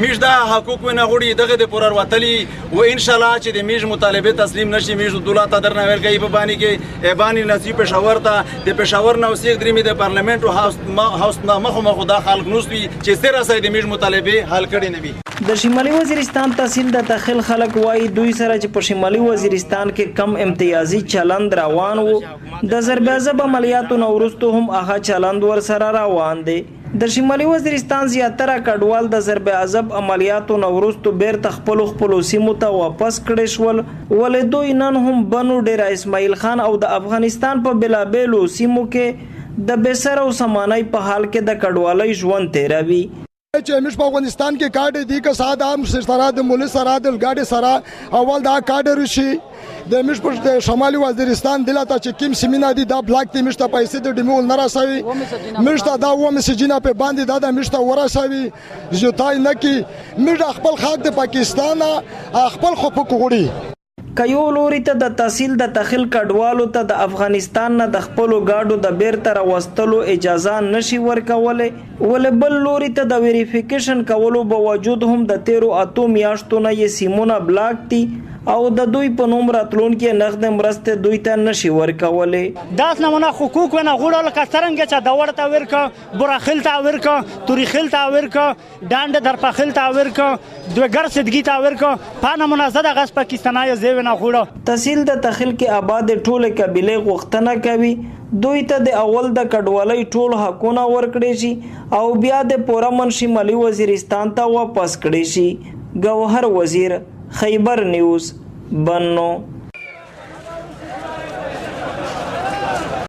میش دا حقوق نه غوړي دغه د پورر وتلی و ان شاء الله چې د میش مطالبه تسلیم نشي میش دولت درنه ورګي په باندې کې ایبانی نصیب پېښور ته د پېښور نو سیګ درې د پارلیمنت او هاوس نه مخه دا خلک نوستي چې سره سره د میش مطالبه حل کړي نه وي. د شمالي وزیرستان تحصیل د تخیل خلک وایي دوی سره چې په شمالي وزیرستان کې کم امتیازي چلند روان وو د ضرب عضب عملیاتو نه وروسته هم هغه چلند ور سره روان دی. د شمالي وزیرستان زیاتره کډوال د ضرب عضب عملیاتو نه وروسته بیرته خپلو سیمو ته واپس کړي شول ولې دوی نن هم بنو ډیره اسماعیل خان او د افغانستان په بلابېلو سیمو کې د بسر او سمانۍ په حال کې د کډوالۍ ژوند تیروي. چې موږ په افغانستان کې کارډ دي که ساده هم سره د مولي سره د ګاډي سره اول دا کارډ رشي د موږ په شمالي وزیرستان دلته چې کوم سیمینه دي دا بلاک ته موږ ته پیسې د ډیمول نه راسوي موږ ته دا و مسجونه په باندې دا موږ ته ورسوي زوتای نه کی موږ خپل خاک د پاکستان خپل حقوق غوړي. که یو لوري ته د تحصیل د تخیل کډوالو ته د افغانستان نه د خپلو ګاډو د بیرته راوستلو اجازه نشي ورکولی ولې بل لوري ته د ویریفیکیشن کولو باوجود هم د 13 میاشتو نه یې سیمونه بلاک دي او د دوی په نوم راتلونکې نقد مرستې دوی ته نشي ورکولی. داس نمونه حقوق ونه غوړل که څرنګه چې د وړ ته ورکه براخیل ته ورکه توریخیل ته ورکه ډانډ درپخیل ته ورکه دوګر صدګي ته ورکه په نمونه زده غس پاکستاني زیونه غوړه. تحصیل د تخیل کې آباد ټوله قبیله غوښتنه کوي دوی ته د اول د کډوالۍ ټول حقونه ورکړي شي او بیا د پورامن شمالي وزیرستان ته واپس کړي شي. گوهر وزیر، خیبر نیوز، بنو.